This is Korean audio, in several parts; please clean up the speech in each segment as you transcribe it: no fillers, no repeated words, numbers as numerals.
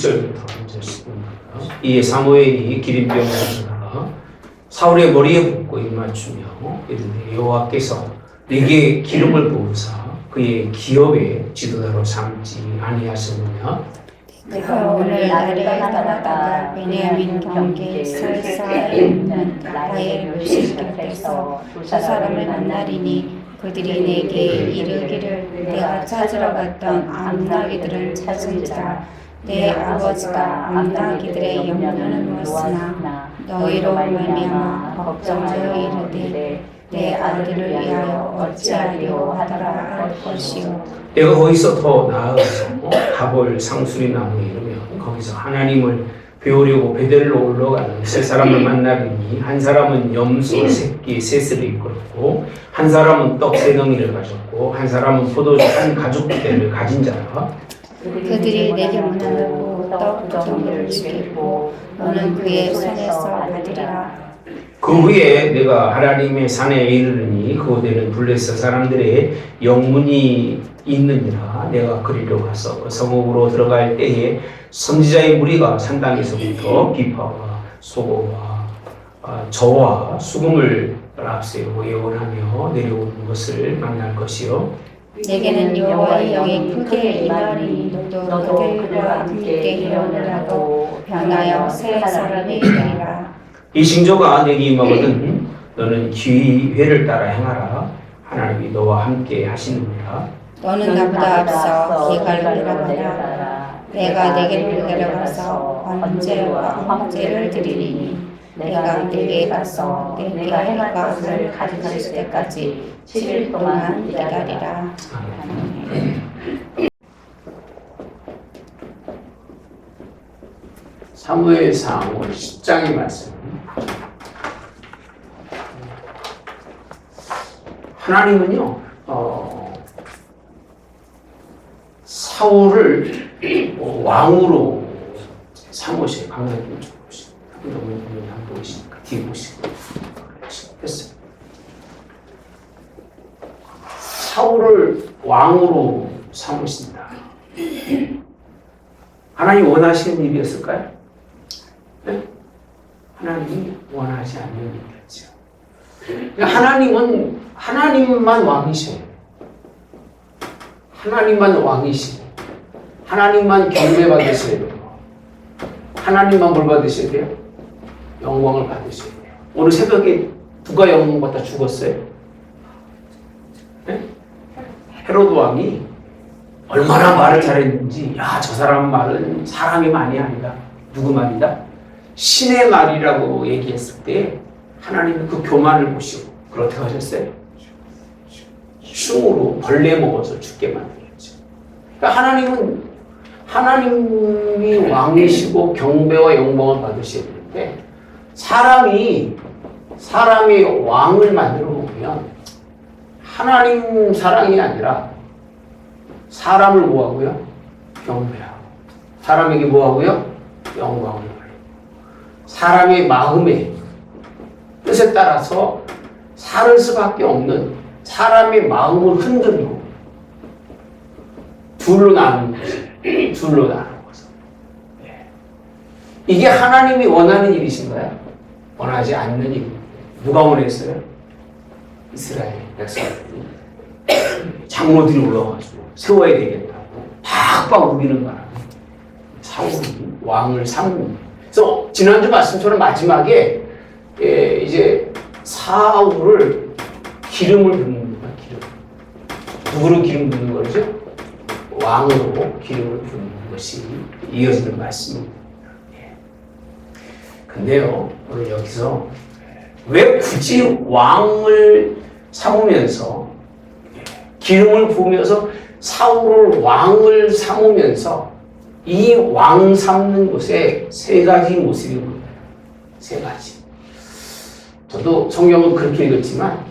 6절부터 이제 이에 사무엘이 기름병을 가져다가 사울의 머리에 붓고 입맞추며 이르되 여호와께서 내게 기름을 부으사 그의 기업의 지도자로 삼지 아니하셨느냐. 내가 오늘 나를 떠나다가 베냐민 경계 설사에 있는 나의 묘실 곁에서 두 사람을 만나리니 그들이 내게 이르기를 내가 찾으러 갔던 암나기들을 찾은 자라. 내 아버지가 암나기들의 염려는 무엇이나 너희로 말미암아 걱정하여 이르되 내 아들을 위하여 어찌하리요 하더라 할 것이요. 내가 거기서 더 나아가서 가볼 상수리 나무에 이르면 거기서 하나님을 배우려고 베델로 올라가는 세 사람을 만나리니 한 사람은 염소 새끼 셋을 이끌었고 한 사람은 떡 세 덩이를 가졌고 한 사람은 포도주 한 가죽대를 가진 자라. 그들이 내게 문하고 떡 두 덩이를 주겠고 너는 그의 손에서 받으리라. 그 후에 내가 하나님의 산에 이르르니 그곳에는 블레셋 사람들의 영문이 있느니라. 내가 그리로 가서 그 성읍으로 들어갈 때에 선지자의 무리가 산당에서부터 비파와 소고와 저와 수금을 앞세우고 예언하며 내려오는 것을 만날 것이요. 내게는 여호와의 영이 크게 임하리니 너도 그들과 함께 예언을 하고 변하여 새 사람이 되리라. 이 징조가 내게 임하거든 너는 기회를 따라 행하라. 하나님이 너와 함께 하시느니라. 너는 나보다 앞서 기갈로 내려가라. 내가 내게로 내려가서 번제와 황제를 드리리니 내가 내게 가서 내가 행할 것을 가르칠 때까지 7일 동안 기다리라. 사무엘상 10장의 말씀. 하나님은요, 사울을 왕으로 삼으셔요. 강력히 보시고, 너무 안 보이시니까 뒤에 보시고 했어요. 사울을 왕으로 삼으신다. 하나님 원하시는 일이었을까요? 네? 하나님이 원하지 않는 일이었죠. 하나님은 하나님만 왕이셔요. 하나님만 왕이시고 하나님만 경배받으셔야 돼요. 하나님만 뭘 받으셔야 돼요? 영광을 받으셔야 돼요. 오늘 새벽에 누가 영광 받다 죽었어요? 네? 헤로드 왕이 얼마나 말을 잘했는지, 야, 저 사람 말은 사람의 말이 아니라 누구 말이다? 신의 말이라고 얘기했을 때 하나님은 그 교만을 보시고 그렇게 하셨어요. 흉으로 벌레 먹어서 죽게 만들었죠. 그러니까 하나님이 왕이시고 경배와 영광을 받으셔야 되는데 사람이 왕을 만들어 놓으면 하나님 사랑이 아니라 사람을 뭐하고요? 경배하고 사람에게 뭐하고요? 영광을 받고 사람의 마음의 뜻에 따라서 살 수밖에 없는 사람의 마음을 흔들고 둘로 나누는 거죠. 둘로 나누는 거죠. 이게 하나님이 원하는 일이신가요? 원하지 않는 일입니다. 누가 원했어요? 이스라엘 백성들이 장로들이 올라와가지고 세워야 되겠다고 팍팍 우기는 바람에 사울이 왕을 삼는. 그래서 지난주 말씀처럼 마지막에 이제 사울을 기름을 붓는 거야. 기름. 누구로 기름 붓는 거죠? 왕으로 기름을 붓는 것이 이어지는 말씀입니다. 근데요, 오늘 여기서 왜 굳이 왕을 삼으면서 기름을 부으면서 사울을 왕을 삼으면서 이 왕 삼는 곳에 세 가지 모습이 보여요. 세 가지. 저도 성경은 그렇게 읽었지만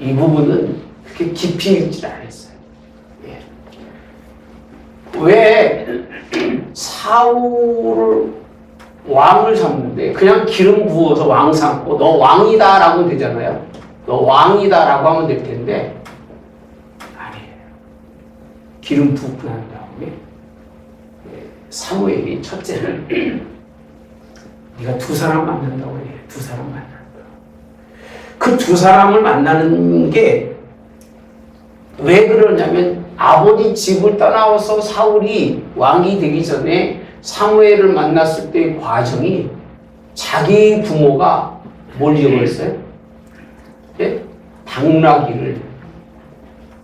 이 부분은 그렇게 깊이 읽지 않았어요. 왜 사울을 왕을 삼는데 그냥 기름 부어서 왕 삼고 너 왕이다 라고 하면 되잖아요. 너 왕이다 라고 하면 될 텐데 아니에요. 기름 붓고 난 다음에 사무엘이 첫째는 네가 두 사람 만난다고 해. 두 사람 만난다. 그 두 사람을 만나는 게 왜 그러냐면 아버지 집을 떠나와서 사울이 왕이 되기 전에 사무엘을 만났을 때의 과정이 자기 부모가 뭘 잃어버렸어요? 예? 당나귀를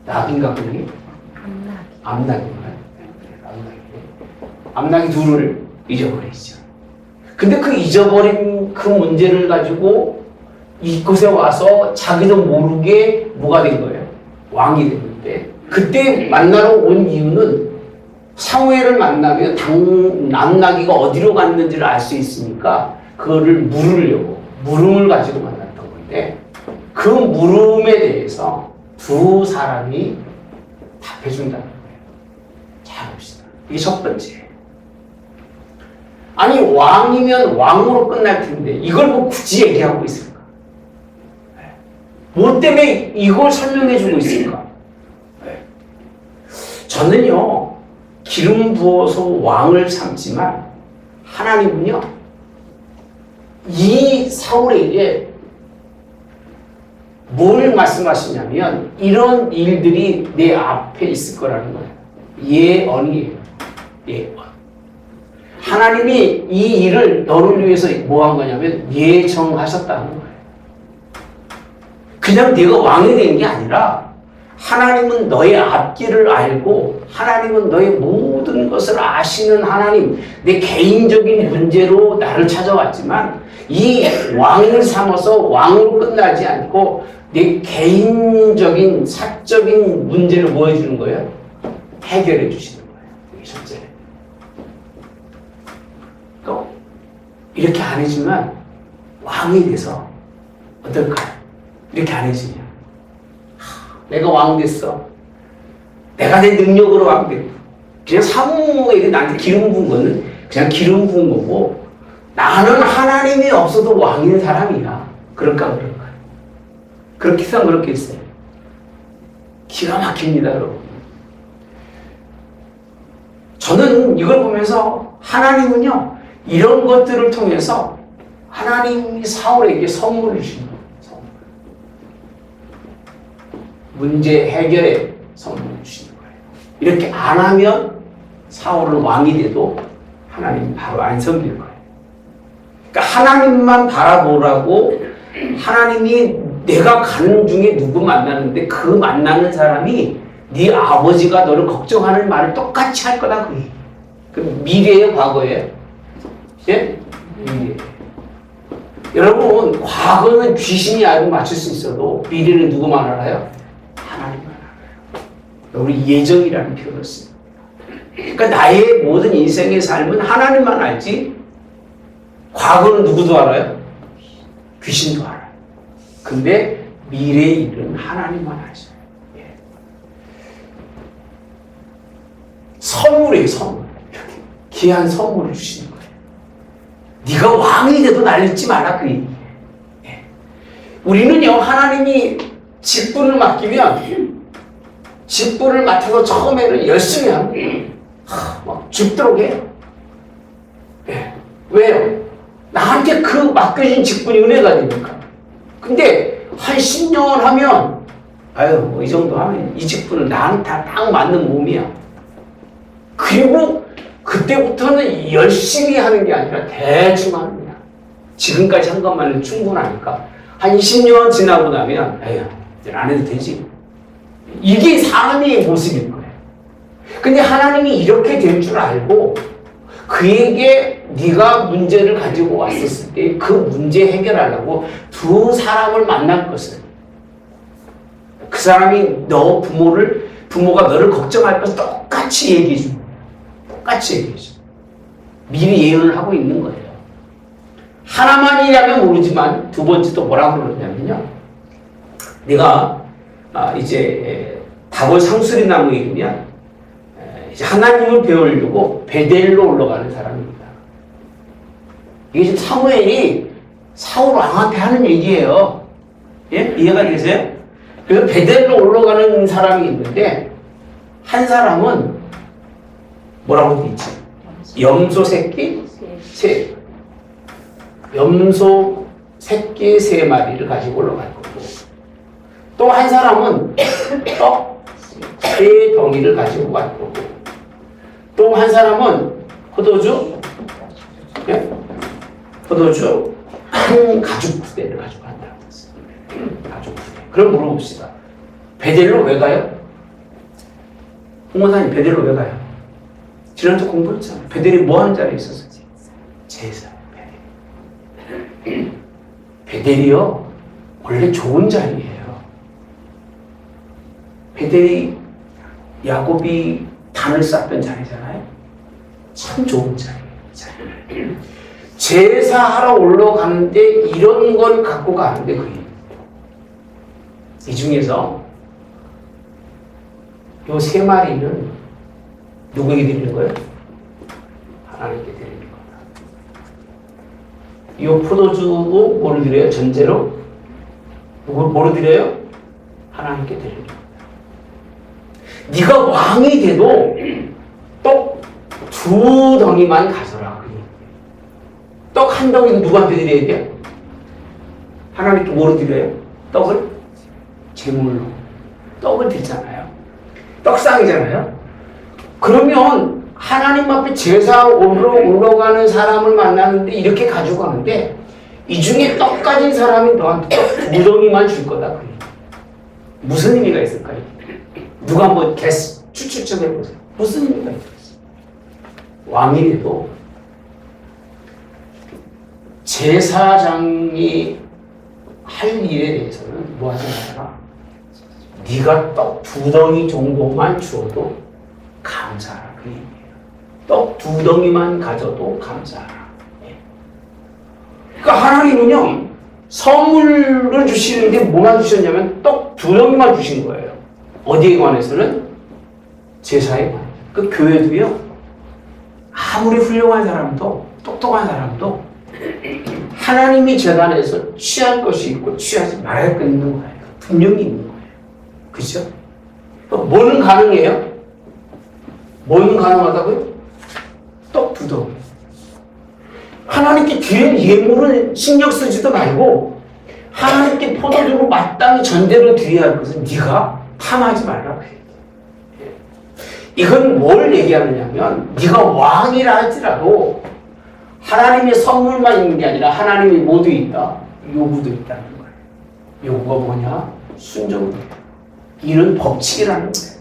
낙인가 그게? 암낙인가요? 암낙이 둘을 잊어버리죠. 근데 그 잊어버린 그 문제를 가지고 이곳에 와서 자기도 모르게 뭐가 된 거예요? 왕이 됐는데 그때 만나러 온 이유는 사무엘을 만나면 암낙이가 어디로 갔는지를 알 수 있으니까 그거를 물으려고 물음을 가지고 만났던 건데 그 물음에 대해서 두 사람이 답해준다는 거예요. 잘 봅시다. 이게 첫 번째. 아니 왕이면 왕으로 끝날 텐데 이걸 뭐 굳이 얘기하고 있을까? 뭐 때문에 이걸 설명해주고 있을까? 저는요 기름 부어서 왕을 삼지만 하나님은요 이 사울에게 뭘 말씀하시냐면 이런 일들이 내 앞에 있을 거라는 거예요. 예언이에요. 예언. 하나님이 이 일을 너를 위해서 뭐 한 거냐면 예정하셨다는 거예요. 그냥 네가 왕이 된 게 아니라 하나님은 너의 앞길을 알고 하나님은 너의 모든 것을 아시는 하나님, 내 개인적인 문제로 나를 찾아왔지만 이 왕을 삼아서 왕으로 끝나지 않고 내 개인적인 사적인 문제를 뭐 해주는 거예요? 해결해 주시는 거예요. 이게 첫째. 또 이렇게 안 해주면 왕이 돼서 어떨까요? 이렇게 안 해주냐? 내가 왕 됐어. 내가 내 능력으로 왕 됐고. 그냥 사무엘이 나한테 기름 부은 거는 그냥 기름 부은 거고 나는 하나님이 없어도 왕인 사람이야. 그럴까 그럴까? 그렇게 해서 그렇겠어요. 기가 막힙니다, 여러분. 저는 이걸 보면서 하나님은요 이런 것들을 통해서 하나님이 사울에게 선물을 주신 거예요. 문제 해결에 선물을 주시는 거예요. 이렇게 안 하면 사울은 왕이 돼도 하나님 바로 안 섬길 거예요. 그러니까 하나님만 바라보라고 하나님이 내가 가는 중에 누구 만나는데 그 만나는 사람이 네 아버지가 너를 걱정하는 말을 똑같이 할 거다. 그게. 그 미래예요, 과거예요? 예? 미래. 여러분, 과거는 귀신이 알고 맞출 수 있어도 미래는 누구만 알아요? 하나님만 알아요. 우리 예정이라는 표현을 씁니다. 그러니까 나의 모든 인생의 삶은 하나님만 알지 과거는 누구도 알아요? 귀신도 알아요. 근데 미래의 일은 하나님만 알죠. 예. 선물이에요, 선물. 이렇게 귀한 선물을 주시는 거예요. 네가 왕이 돼도 날 잊지 마라 그 얘기예요. 예. 우리는요 하나님이 직분을 맡기면 직분을 맡아서 처음에는 열심히 하고 막 죽도록 해요. 예. 왜요? 나한테 그 맡겨진 직분이 은혜가 되니까. 근데 한 10년 하면 아유 뭐 이 정도 하면 이 직분은 나한테 딱 맞는 몸이야. 그리고 그때부터는 열심히 하는 게 아니라 대충 하는 거야. 지금까지 한 것만은 충분하니까 한 20년 지나고 나면 에휴 이제 안 해도 되지. 이게 사람의 모습인 거예요. 근데 하나님이 이렇게 될 줄 알고 그에게 네가 문제를 가지고 왔었을 때 그 문제 해결하려고 두 사람을 만날 것을 그 사람이 너 부모가 너를 걱정할 것을 똑같이 얘기해 주는 거예요. 똑같이 얘기해 줘. 미리 예언을 하고 있는 거예요. 하나만이라면 모르지만 두 번째도 뭐라고 그러냐면요. 네가 이제 다볼 상수리 나무에 이르면 이제 하나님을 배우려고 베델로 올라가는 사람입니다. 이게 지금 사무엘이 사울 왕한테 하는 얘기예요. 예? 이해가 되세요? 그래서 베델로 올라가는 사람이 있는데 한 사람은 뭐라고 돼 있지? 염소 새끼 세 염소 새끼 3마리를 가지고 올라갈 거고, 또 한 사람은 떡 3덩이를 가지고 갈 거고, 또 한 사람은 포도주 한 가죽 부대를 가지고 간다고 했어요. 가죽 부대. 그럼 물어봅시다. 베델로 왜 가요? 홍원사님 베델로 왜 가요? 지난주 공부했잖아요. 베델이 뭐 하는 자리에 있었어요? 제사. 베델이요 원래 좋은 자리예요. 베델이 야곱이 단을 쌓던 자리잖아요. 참 좋은 자리예요. 제사하러 올라가는데 이런 걸 갖고 가는데 그게 이 중에서 요 3마리는 누구에게 드리는 거예요? 하나님께 드리는 거다. 요 포도주도 뭐를 드려요? 전제로 뭐를 드려요? 하나님께 드리는 거다. 네가 왕이 돼도 떡 2덩이만 가져라. 떡 1덩이는 누구한테 드려야 돼요? 하나님께 뭐로 드려요? 떡을? 제물로. 떡을 드리잖아요. 떡상이잖아요. 그러면 하나님 앞에 제사로 올라가는 사람을 만나는데 이렇게 가지고 가는데 이 중에 떡 가진 사람이 너한테 떡 2덩이만 줄 거다. 그게. 무슨 의미가 있을까요? 누가 한번 추측 좀 해보세요. 무슨 의미가 있겠어요? 왕이라도 제사장이 할 일에 대해서는 뭐 하지 말아라. 네가 떡 2덩이 정도만 주어도 감사하라. 그 얘기예요. 떡 2덩이만 가져도 감사하라. 그러니까 하나님은요 선물을 주시는데 뭐만 주셨냐면 떡 2덩이만 주신 거예요. 어디에 관해서는? 제사에 관해서. 그 교회도요 아무리 훌륭한 사람도 똑똑한 사람도 하나님이 재단에서 취할 것이 있고 취하지 말아야 할 있는 거예요. 분명히 있는 거예요. 그죠? 뭐는 가능해요? 뭐는 가능하다고요? 떡 2덩이. 하나님께 드린 예물은 신경 쓰지도 말고 하나님께 포도주로 마땅히 전제로 드려야 할 것은 네가 탐하지 말라고 해요. 이건 뭘 얘기하느냐면 네가 왕이라 할지라도 하나님의 선물만 있는 게 아니라 하나님이 모두 있다. 요구도 있다는 거예요. 요구가 뭐냐? 순종이에요. 이런 법칙이라는 거예요.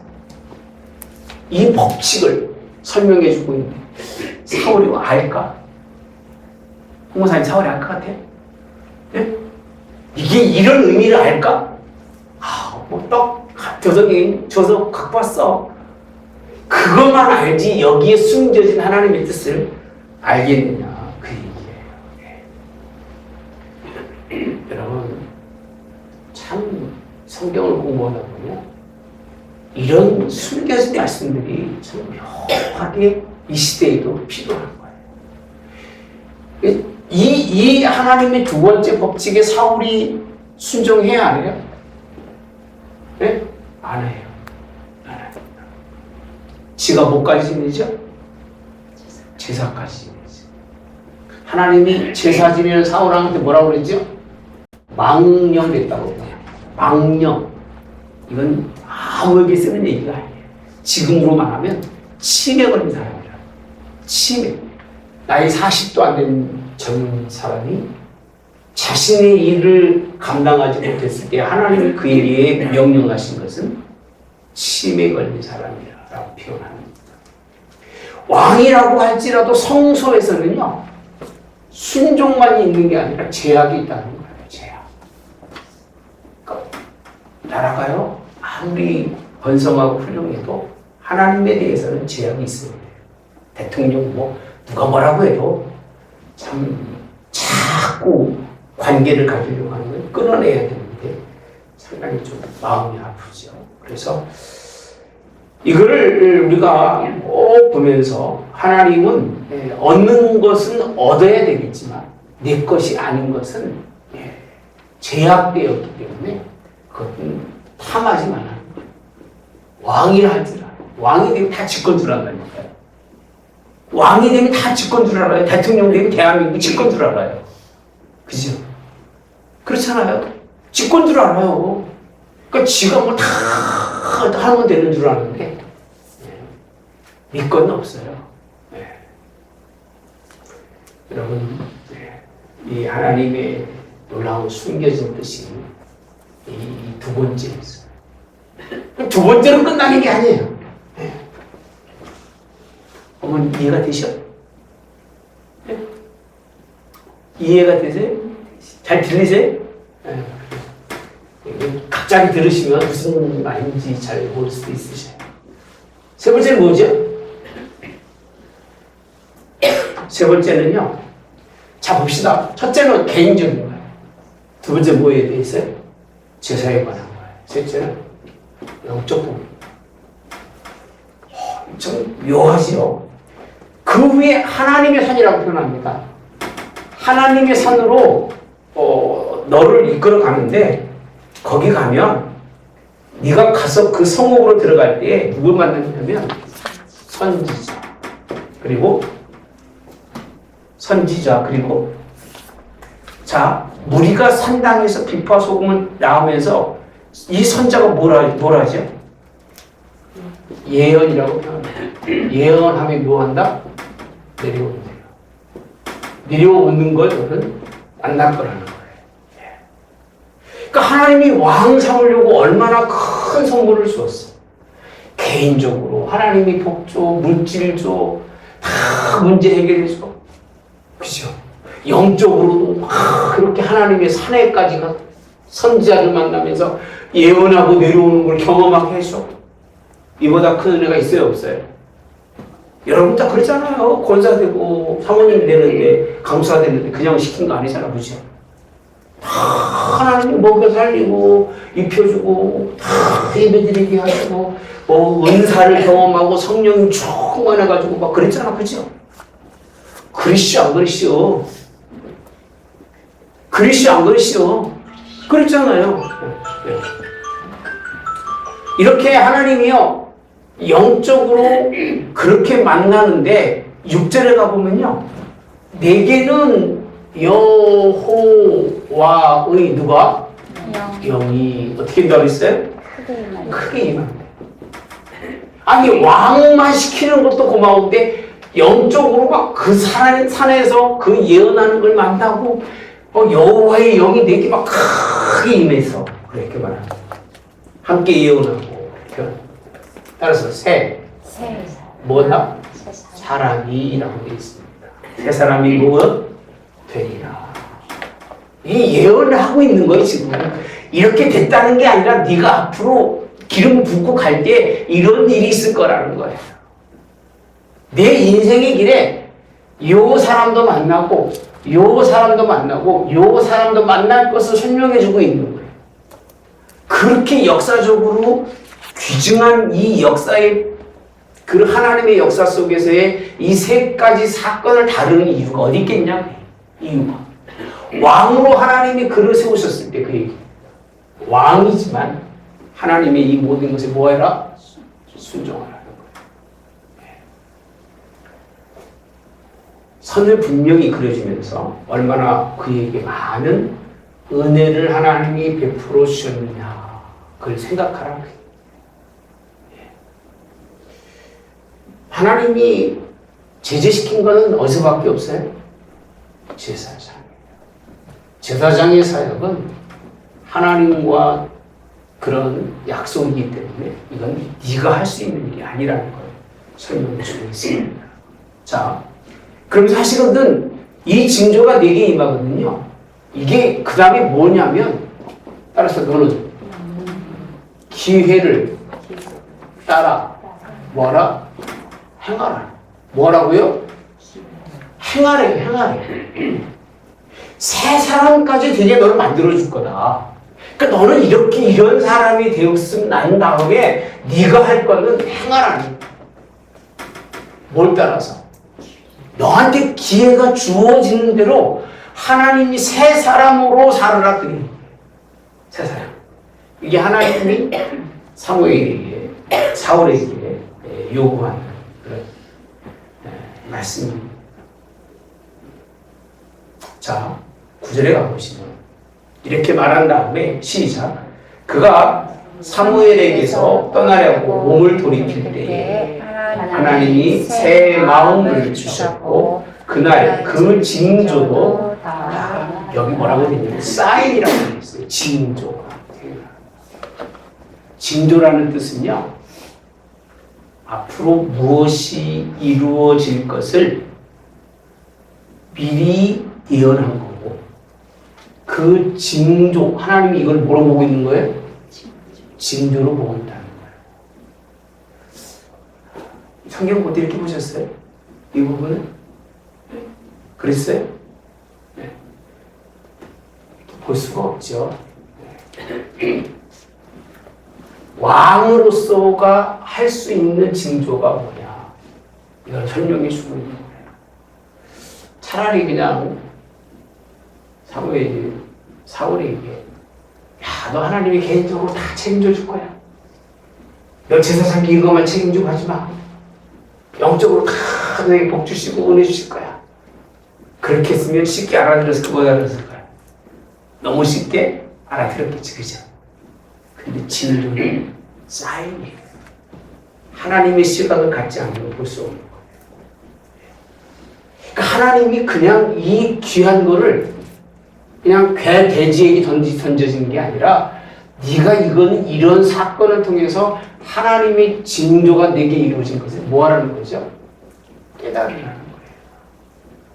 이 법칙을 설명해 주고 있는데 사울이 알까? 홍모사님 사울이 알 것 같아요? 네? 이게 이런 의미를 알까? 떡 줘서 갖고 왔어. 그것만 알지 여기에 숨겨진 하나님의 뜻을 알겠느냐 그 얘기예요. 여러분 참 성경을 공부하다 보면 이런 숨겨진 말씀들이 참 묘하게 이 시대에도 필요한 거예요. 이 하나님의 2번째 법칙에 사울이 순종해야 안 해요? 네? 안 해요. 안 해요. 지가 뭐까지 지내죠? 제사까지 지내죠. 하나님이 제사 지내는 사울한테 뭐라고 그랬죠? 망령됐다고 그래요. 망령. 이건 아무에게 쓰는 얘기가 아니에요. 지금으로 말하면 치매 걸린 사람이라. 치매. 나이 40도 안 된 젊은 사람이 자신의 일을 감당하지 못했을 때 하나님이 그에게 명령하신 것은 치매 걸린 사람이라고 표현합니다. 왕이라고 할지라도 성소에서는요 순종만 있는 게 아니라 제약이 있다는 거예요. 제약. 그러니까 나라가요 아무리 번성하고 훌륭해도 하나님에 대해서는 제약이 있어요. 대통령 누가 뭐라고 해도 참 자꾸 관계를 가지려고 하는 건 끊어내야 되는데 상당히 좀 마음이 아프죠. 그래서 이거를 우리가 꼭 보면서 하나님은 얻는 것은 얻어야 되겠지만 내 것이 아닌 것은 제약되었기 때문에 그것은 탐하지 말라는 거예요. 왕이라 할지라도 왕이 되면 다 지권 줄 안다니까요. 왕이 되면 다 집권 줄 알아요. 대통령 되면 대한민국 집권 줄 알아요. 그죠? 그렇잖아요. 집권 줄 알아요. 그러니까 지가 뭐 다 하면 되는 줄 아는데 믿거는 없어요. 네. 여러분, 이 하나님의 놀라운 숨겨진 뜻이 이 두 번째에 있어요. 두 번째로 끝나는 게 아니에요. 네. 어머니 이해가 되셔? 네? 이해가 되세요? 잘 들리세요? 네. 갑자기 들으시면 무슨 말인지 잘 모를 수도 있으셔요. 세 번째는 뭐죠? 세 번째는요. 자 봅시다. 첫째는 개인적인 거예요. 두 번째 뭐에 대해 있어요? 제사에 관한 거예요. 셋째는 영적 부분. 좀 묘하지요. 그 위에 하나님의 산이라고 표현합니다. 하나님의 산으로 너를 이끌어 가는데 거기 가면 네가 가서 그 성읍으로 들어갈 때 누굴 만나냐면 선지자 그리고 자 무리가 산당에서 비파 소금을 나오면서 이 선자가 뭐라 하죠? 예언이라고 표현합니다. 예언하면 묘한다? 내려오는 거예요. 내려오는 걸 너는 만날 거라는 거예요. 그러니까 하나님이 왕 삼으려고 얼마나 큰 선물을 주었어. 개인적으로 하나님이 복 줘, 물질 줘, 다 문제 해결해 줘. 그죠? 영적으로도 막 그렇게 하나님의 산에까지 가 선지자를 만나면서 예언하고 내려오는 걸 경험하게 해줘. 이보다 큰 은혜가 있어요, 없어요? 여러분 다 그러잖아요. 권사되고 사모님 되는데 강수가 되는데 그냥 시킨 거 아니잖아, 그죠? 다 하나님이 먹여 살리고 입혀주고 다 예배드리게 하시고 은사를 경험하고 성령이 충만해가지고 막 그랬잖아, 그죠? 그리시오 안 그리시오? 그리시오 안 그리시오? 그랬잖아요. 이렇게 하나님이요 영적으로 그렇게 만나는데 6절에 가보면요 내게는 여호와의 누가? 영이 어떻게 된다고 했어요? 크게 임한대. 아니 왕만 시키는 것도 고마운데 영적으로 막 그 산에서 그 예언하는 걸 만나고 여호와의 영이 내게 막 크게 임해서 그렇게 말합니다. 함께 예언하고 따라서 뭐다? 사람이라고 되어 있습니다. 새 사람이 무엇? 되리라. 이 예언을 하고 있는 거예요 지금. 이렇게 됐다는 게 아니라 네가 앞으로 기름 붓고 갈 때 이런 일이 있을 거라는 거예요. 내 인생의 길에 요 사람도 만나고 요 사람도 만나고 요 사람도 만날 것을 설명해 주고 있는 거예요. 그렇게 역사적으로 귀중한 이 역사의 그 하나님의 역사 속에서의 이 세 가지 사건을 다루는 이유가 어디 있겠냐? 이유가 왕으로 하나님이 그를 세우셨을 때 그 얘기. 왕이지만 하나님의 이 모든 것에 뭐해라? 순종하라는 거예요. 선을 분명히 그려주면서 얼마나 그에게 많은 은혜를 하나님이 베풀어 주셨느냐 그걸 생각하라. 하나님이 제재시킨 것은 어디서밖에 없어요? 제사장. 제사장의 사역은 하나님과 그런 약속이기 때문에 이건 네가 할 수 있는 일이 아니라는 걸 설명해 주고 있습니다. 자, 그럼 사실은 이 징조가 내게 임하거든요. 이게 그 다음에 뭐냐면 따라서 너는 기회를 따라 뭐하라? 행하라. 뭐라고요? 행하래, 행하래. 새 사람까지 되게 너를 만들어줄 거다. 그러니까 너는 이렇게 이런 사람이 되었으면 난 다음에 네가 할 거는 행하라는. 뭘 따라서? 너한테 기회가 주어지는 대로 하나님이 새 사람으로 살아라 그래. 새 사람. 이게 하나님이 사울에게 요구하는 그런 말씀입니다. 자, 9절에 가보시면 이렇게 말한 다음에 시작. 그가 사무엘에게서 떠나려고 몸을 돌이킬 때에 하나님이 새 마음을 주셨고 그날 그 징조도 다 여기 뭐라고 되어 있냐면 사인이라고 되어 있어요. 징조가. 징조라는 뜻은요, 앞으로 무엇이 이루어질 것을 미리 예언한 거고, 그 징조, 하나님이 이걸 뭐로 보고 있는 거예요? 징조로 보고 있다는 거예요. 성경 못 이렇게 보셨어요? 이 부분은? 그랬어요? 네. 볼 수가 없죠. 왕으로서가 할 수 있는 징조가 뭐냐? 이걸 설명해 주고 있는 거예요. 차라리 그냥 사울에게 야, 너 하나님이 개인적으로 다 책임져 줄 거야. 너 제사상 이것만 책임지고 하지 마. 영적으로 다 너에게 복 주시고 은혜 주실 거야. 그렇게 했으면 쉽게 알아들었을 거 못 알아들었을 거야. 너무 쉽게 알아들었겠지, 그죠? 근데 징조는 사인이에요. 하나님의 시각을 갖지 않으면 볼 수 없는 거예요. 그러니까 하나님이 그냥 이 귀한 거를 그냥 돼지에게 던져진 게 아니라 네가 이건 이런 사건을 통해서 하나님의 징조가 내게 이루어진 것을 뭐 하라는 거죠? 깨달으라는 거예요.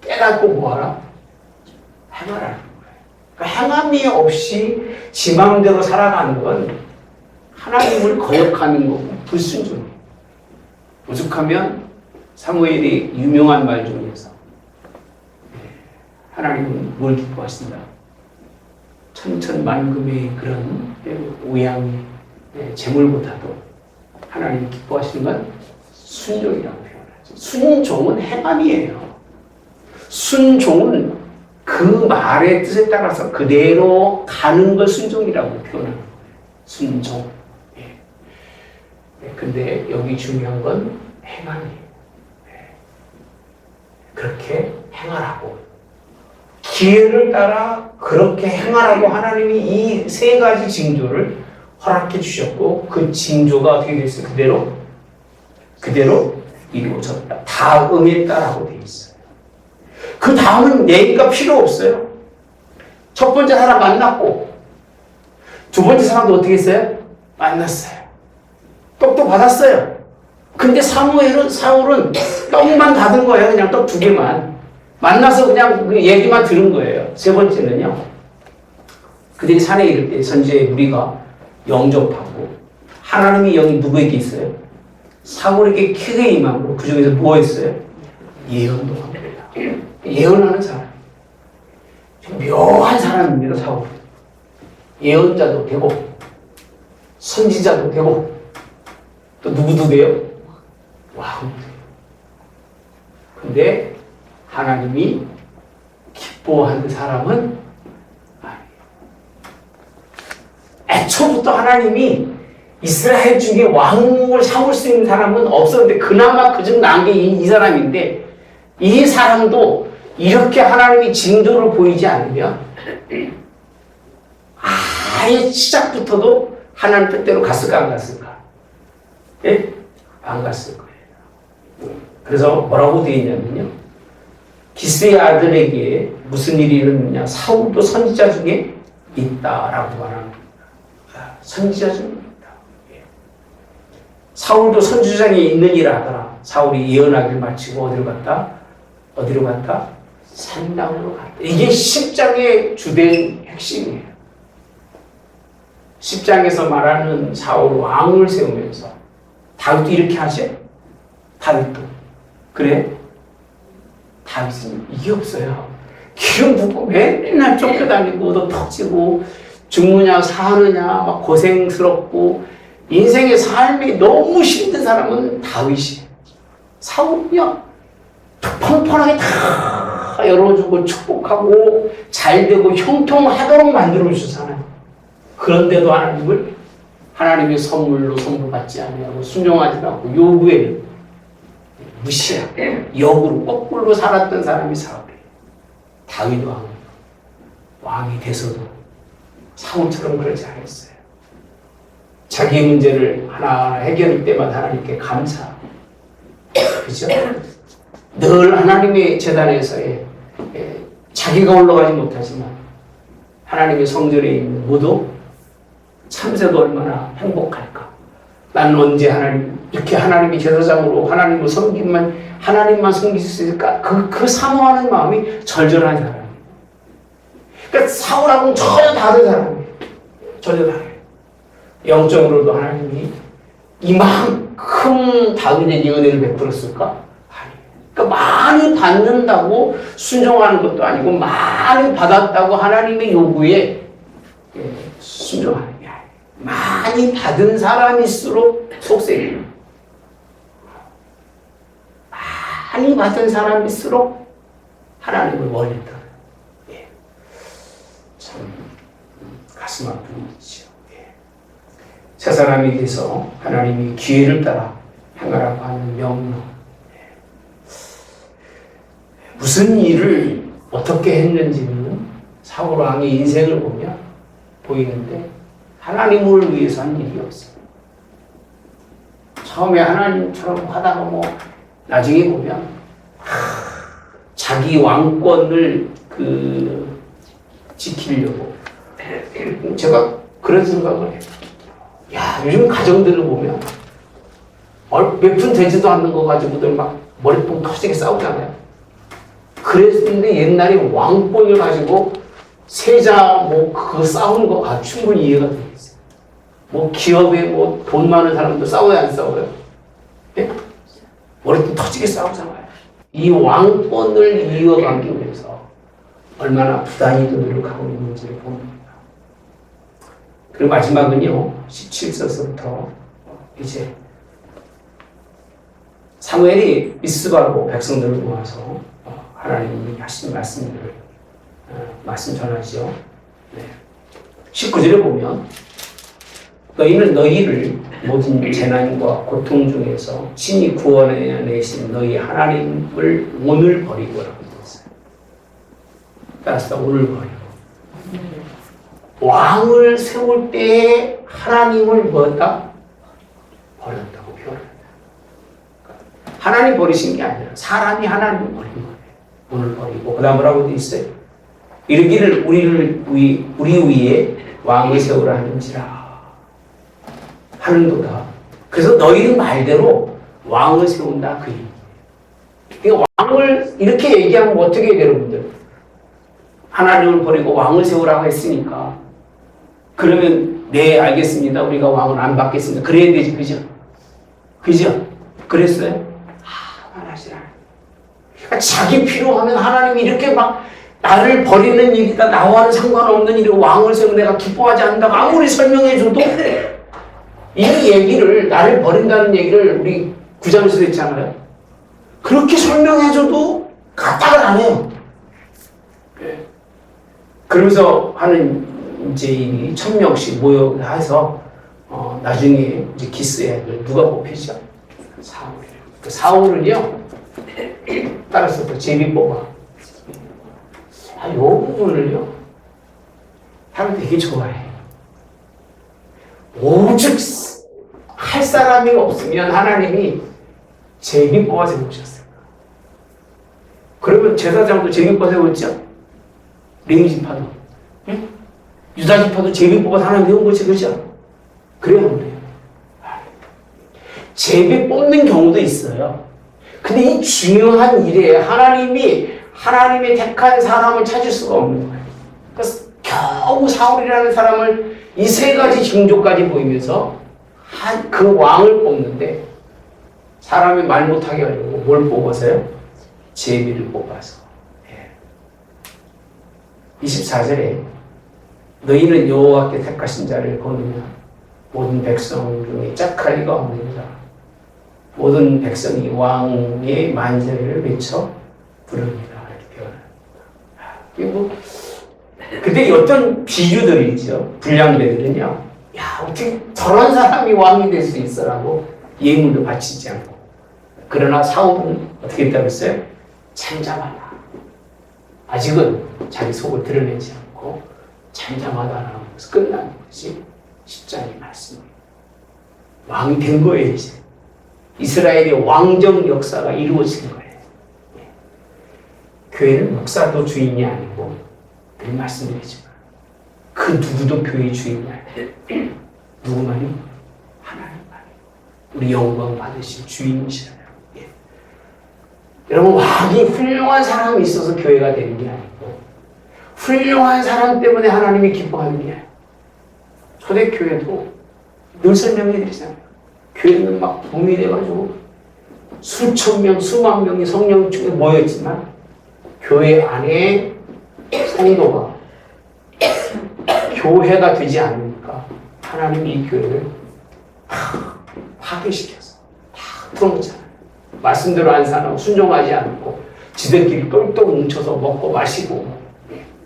깨닫고 뭐 하라? 행하라는 거예요. 그러니까 행함이 없이 지 마음대로 살아가는 건 하나님을 거역하는 거고 불순종이에요. 오죽하면 사무엘이 유명한 말 중에서 하나님은 뭘 기뻐하신다? 천천만금의 그런 우양의 재물보다도 하나님이 기뻐하시는 건 순종이라고 표현하죠. 순종은 행함이에요. 순종은 그 말의 뜻에 따라서 그대로 가는 걸 순종이라고 표현하는 거예요. 순종. 근데 여기 중요한 건 행함이에요. 그렇게 행하라고. 기회를 따라 그렇게 행하라고 하나님이 이 세 가지 징조를 허락해 주셨고, 그 징조가 어떻게 됐어요? 그대로 이루어졌다. 다 응했다라고 되어 있어요. 그 다음은 얘기가 필요 없어요. 첫 번째 사람 만났고, 두 번째 사람도 어떻게 했어요? 만났어요. 떡도 받았어요. 근데 사울은 떡만 받은 거예요. 그냥 떡 2개만. 만나서 그냥 그 얘기만 들은 거예요. 세 번째는요, 그들이 산에 이를 때 선지자의 무리가 영접하고, 하나님의 영이 누구에게 있어요? 사울에게 크게 임하고, 그 중에서 뭐 했어요? 예언도 합니다. 예언하는 사람. 묘한 사람입니다, 사울. 예언자도 되고, 선지자도 되고, 또 누구도 돼요? 왕도 돼요. 근데 하나님이 기뻐하는 사람은 아니에요. 애초부터 하나님이 이스라엘 중에 왕을 삼을 수 있는 사람은 없었는데 그나마 그중 나은 게 이 사람인데, 이 사람도 이렇게 하나님이 징조를 보이지 않으면 아예 시작부터도 하나님 뜻대로 갔을까 안 갔을까? 예? 안 갔을 거예요. 그래서 뭐라고 되어 있냐면요, 기스의 아들에게 무슨 일이 일어났느냐, 사울도 선지자 중에 있다라고 말합니다. 선지자 중에 있다. 예. 사울도 선지자장에 있는 일을 하더라. 사울이 예언하기를 마치고 어디로 갔다? 산당으로 갔다. 이게 10장의 주된 핵심이에요. 10장에서 말하는 사울 왕을 세우면서 다윗도 이렇게 하죠? 다윗도. 그래? 다윗은 이게 없어요. 기름 붓고 맨날 쫓겨다니고 너 터지고 죽느냐 사느냐 막 고생스럽고 인생의 삶이 너무 힘든 사람은 다윗이에요. 사울은요, 펑펑하게 다 열어주고 축복하고 잘되고 형통하도록 만들어 주셨잖아요. 그런데도 하나님의 선물로 선물받지 아니하고 순종하지 않고 요구에 무시하고 역으로 거꾸로 살았던 사람이 사울이에요. 다윗 왕이 돼서도 사울처럼 그러지 않았어요. 자기 문제를 하나하나 해결할 때마다 하나님께 감사. 그죠? 늘 하나님의 재단에서의 자기가 올라가지 못하지만 하나님의 성전에 있는 모두 참새도 얼마나 행복할까. 나는 언제 이렇게 하나님의 제사장으로 하나님을 하나님만 섬길 수 있을까? 그 사모하는 마음이 절절한 사람이에요. 그러니까 사울하고는 전혀 다른 사람이에요. 전혀 다르요. 영적으로도 하나님이 이만큼 다윗에게 은혜를 베풀었을까? 아니에요. 그러니까 많이 받는다고 순종하는 것도 아니고 많이 받았다고 하나님의 요구에 순종하는 게 아니에요. 많이 받은 사람일수록 속셈이에요. 많이 받은 사람일수록 하나님을 멀리 떠나요. 참 가슴 아픈 일이죠. 새 사람이 돼서 하나님이 기회를 따라 행하라고 하는 명령. 무슨 일을 어떻게 했는지는 사울 왕의 인생을 보면 보이는데 하나님을 위해서 한 일이 없어요. 처음에 하나님처럼 하다가 나중에 보면 자기 왕권을 지키려고 제가 그런 생각을 해요. 야, 요즘 가정들을 보면 몇 푼 되지도 않는 거 가지고들 막 머리뽕 터지게 싸우잖아요. 그랬는데 옛날에 왕권을 가지고 세자 그거 싸우는 거 충분히 이해가 되겠어요. 기업에 돈 많은 사람도 싸워야 안 싸워요? 네? 머리뽕 터지게 싸우잖아요. 이 왕권을 이어가기 위해서 얼마나 부단히도 노력하고 있는지를 봅니다. 그리고 마지막은요, 17절서부터 이제 사무엘이 미스바로 백성들을 모아서 하나님이 하신 말씀들을 말씀 전하죠. 19절에 보면 너희는 너희를 모든 재난과 고통 중에서 친히 구원해내신 너희 하나님을 오늘 버리고라고 했어요. 따라서 오늘 버리고. 왕을 세울 때에 하나님을 버렸다고 표현합니다. 하나님 버리신 게 아니라 사람이 하나님을 버린 거예요. 오늘 버리고. 그 다음 뭐라고 되어 있어요? 이르기를 우리 위에 왕을 세우라 하는지라 하는도다. 그래서 너희는 말대로 왕을 세운다 그 얘기예요. 그러니까 왕을 이렇게 얘기하면 어떻게 해요, 여러분들? 하나님을 버리고 왕을 세우라고 했으니까 그러면 네 알겠습니다. 우리가 왕을 안 받겠습니다. 그래야 되지, 그죠? 그죠? 그랬어요? 안 하시라. 그러니까 자기 필요하면 하나님이 이렇게 막 나를 버리는 일이다, 나와는 상관없는 일이고 왕을 세우면 내가 기뻐하지 않는다고 아무리 설명해줘도 이 얘기를, 나를 버린다는 얘기를 우리 9장에서 했잖아요. 그렇게 설명해줘도 까딱을 안 해요. 그러면서 하는 이제 이 1000명씩 모여서 나중에 이제 기스의 아들 누가 뽑히죠? 사울이에요. 그 사울은요 따라서 또 제비 뽑아. 요 부분을요 하면 되게 좋아해요. 오죽 할 사람이 없으면 하나님이 제비 뽑아 세우셨어요. 그러면 제사장도 제비 뽑아 세웠죠. 레위 지파도, 응? 유다 지파도 제비 뽑아서 하나님 세운 거지, 그죠? 그래야 안 돼요. 제비 뽑는 경우도 있어요. 근데 이 중요한 일에 하나님의 택한 사람을 찾을 수가 없는 거예요. 그래서 겨우 사울이라는 사람을 이 세 가지 징조까지 보이면서 그 왕을 뽑는데 사람이 말 못하게 하려고 뭘 뽑아서요? 제비를 뽑아서. 24절에 너희는 여호와께 택하신 자를 거느냐 모든 백성 중에 짝할 리가 없느니라. 모든 백성이 왕의 만세를 외쳐 부릅니다. 이렇게 표현합니다. 근데 어떤 비유들이 있죠. 불량배들은요. 야, 어떻게 저런 사람이 왕이 될 수 있어라고 예물도 바치지 않고 그러나 사울은 어떻게 했다고 했어요? 잠잠하다. 아직은 자기 속을 드러내지 않고 잠잠하다라는 것을 끝나는 것이 10장의 말씀입니다. 왕이 된 거예요, 이제. 이스라엘의 왕정 역사가 이루어진 거예요. 교회는 목사도 주인이 아니고, 늘 말씀드리지만, 그 누구도 교회의 주인이 아니에요. 누구만이? 하나님만이. 우리 영광 받으신 주인이시라요. 예. 여러분, 왕이 훌륭한 사람이 있어서 교회가 되는 게 아니고, 훌륭한 사람 때문에 하나님이 기뻐하는 게 아니에요. 초대교회도 늘 설명해 드리잖아요. 교회는 막 붐이 돼가지고 수천 명, 수만 명이 성령 중에 모여있지만 교회 안에 성도가 교회가 되지 않으니까 하나님이 이 교회를 파괴시켜서 다 틀어놓잖아요. 말씀대로 안 사는 순종하지 않고 지들끼리 똘똘 뭉쳐서 먹고 마시고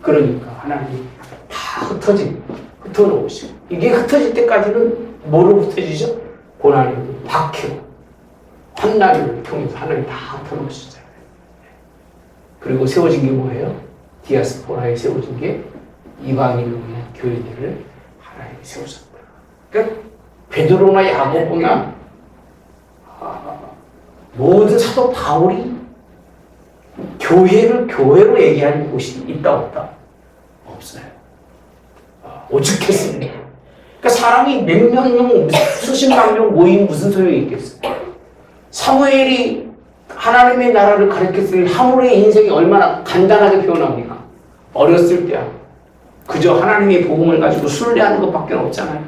그러니까 하나님이 다 흩어놓으시고 이게 흩어질 때까지는 뭐로 흩어지죠? 고난이 박해고 환난을 통해서 하나님 다 흩어놓으시잖아요. 그리고 세워진 게 뭐예요? 디아스포라에 세워진 게 이방인을 위한 교회들을 하나님이 세우셨다. 그러니까 베드로나 야고보나 모든 사도 바울이 교회를 교회로 얘기하는 곳이 있다 없다? 없어요. 오죽했습니다. 그러니까 사람이 몇몇 명, 수십만 명 모이면 무슨 소용이 있겠어요? 사무엘이 하나님의 나라를 가르쳤을 때 하물의 인생이 얼마나 간단하게 표현합니까? 어렸을 때야 그저 하나님의 복음을 가지고 순례하는 것밖에 없잖아요.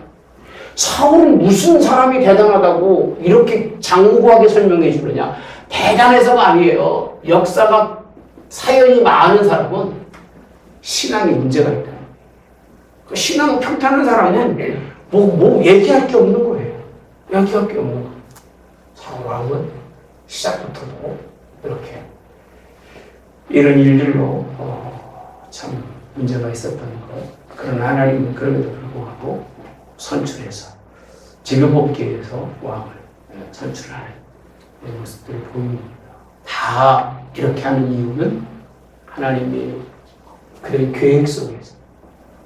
사울은 무슨 사람이 대단하다고 이렇게 장구하게 설명해 주느냐? 대단해서가 아니에요. 역사가 사연이 많은 사람은 신앙에 문제가 있다. 신앙 평탄한 사람은 뭐 얘기할 게 없는 거예요. 얘기할 게 없는 거예요. 사울 왕은 시작부터도 이렇게 이런 일들로 참 문제가 있었던 것. 그러나 하나님은 그럼에도 불구하고 선출해서 제교복귀에 의해서 왕을 선출하는 이런 모습들을 보입니다. 다 이렇게 하는 이유는 하나님의 그런 계획 속에서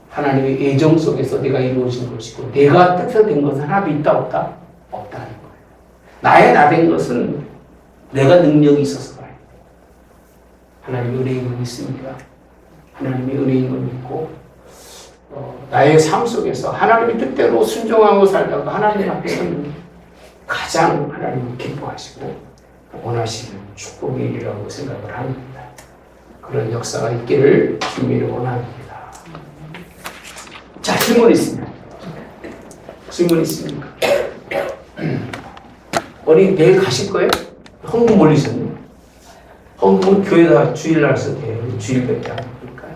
하나님의 예정 속에서 내가 이루어진 것이고 내가 뜻을 된 것은 하나도 있다 없다? 없다는 거예요. 나의 나 된 것은 내가 능력이 있어서가 아니에요. 하나님의 은혜인 건 있습니다. 하나님의 은혜인 건 있고 나의 삶 속에서 하나님의 뜻대로 순종하고 살다가 하나님 앞에 서는 가장 하나님을 기뻐하시고 원하시는 축복의 일이라고 생각을 합니다. 그런 역사가 있기를 주님이 원합니다. 자, 질문 있습니다. 질문 있습니까? 어디 내일 가실 거예요? 헌금 올리셨네. 헌금은 교회다 주일날 써도 돼요. 주일밖에 안 하니까.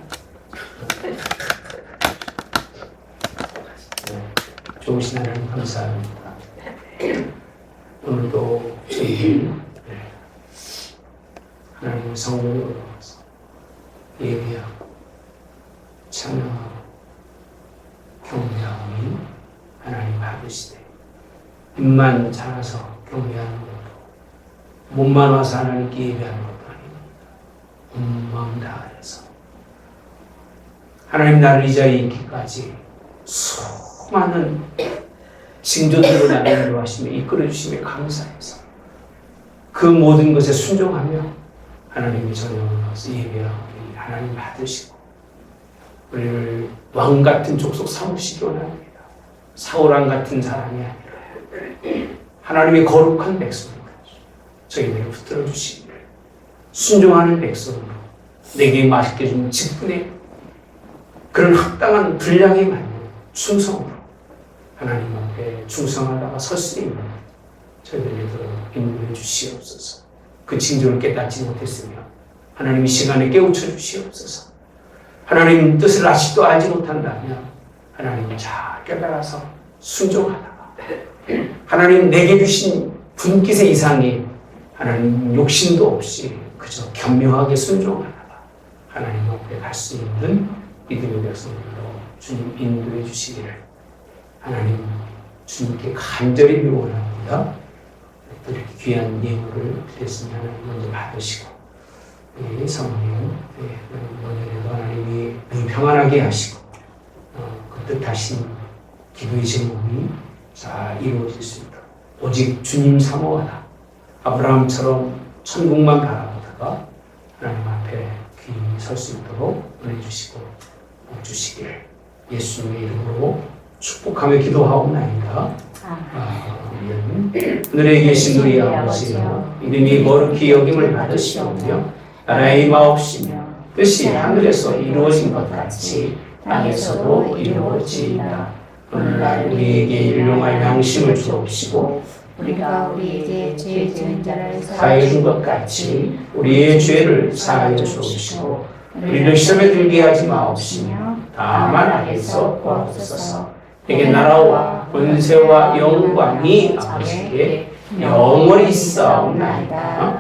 좋으신 하나님 감사합니다. 오늘도 저희 하나님의 성령을 얻어서 예배하고 찬양하고 경배하니 하나님 받으시되 입만 자라서 경배하는 것도 몸만 와서 하나님께 예배하는 것도 아닙니다. 온 마음 다해서 하나님 나를 이 자리에 있기까지 수많은 징조들로 나를 인도하시며 이끌어주시며 감사해서 그 모든 것에 순종하며 하나님의 전용을 넣어서 예배하오니 하나님 받으시고 우리를 왕같은 족속 삼으시기 원합니다. 사울왕 같은 사람이 아니라 하나님의 거룩한 백성으로 저희들을 붙들어 주시기를 순종하는 백성으로 내게 맛있게 주는 직분에 그런 합당한 분량에 맞는 충성으로 하나님 앞에 충성하다가 설 수 있는 저희들에게 인도해 주시옵소서. 그 징조를 깨닫지 못했으며 하나님이 시간에 깨우쳐 주시옵소서. 하나님 뜻을 아직도 알지 못한다면 하나님 잘 깨달아서 순종하다가 하나님 내게 주신 분깃의 이상의 하나님 욕심도 없이 그저 겸허하게 순종하다가 하나님 앞에 갈 수 있는 믿음의 백성으로 주님 인도해 주시기를 하나님 주님께 간절히 원합니다. 또 이렇게 귀한 예물을 드렸으니 하나님 먼저 받으시고 우리 사모님 오늘도 하나님이 평안하게 하시고 그 뜻하신 기도의 제목이 다 이루어질 수 있도록 오직 주님 사모하다 아브라함처럼 천국만 바라보다가 하나님 앞에 귀히 설 수 있도록 은혜 주시고 복 주시길 예수님의 이름으로 축복하며 기도하옵나이다. 아멘. 하늘에 계신 우리 아버지여 이름이 거룩히 여김을 받으시오며 나라의 마옵시며 뜻이 하늘에서 이루어진 것 같이 땅에서도 이루어지이다. 오늘날 우리에게 일용할 양식을 주옵시고 우리가 우리에게 죄 지은 자를 사하여 준 것 같이 우리의 죄를 사하여 주옵시고 우리를 시험에 들게 하지 마옵시며 다만 악에서 구하옵소서. 내게 나라와 권세와 영광이 아버지께 영원히 있사옵나이다.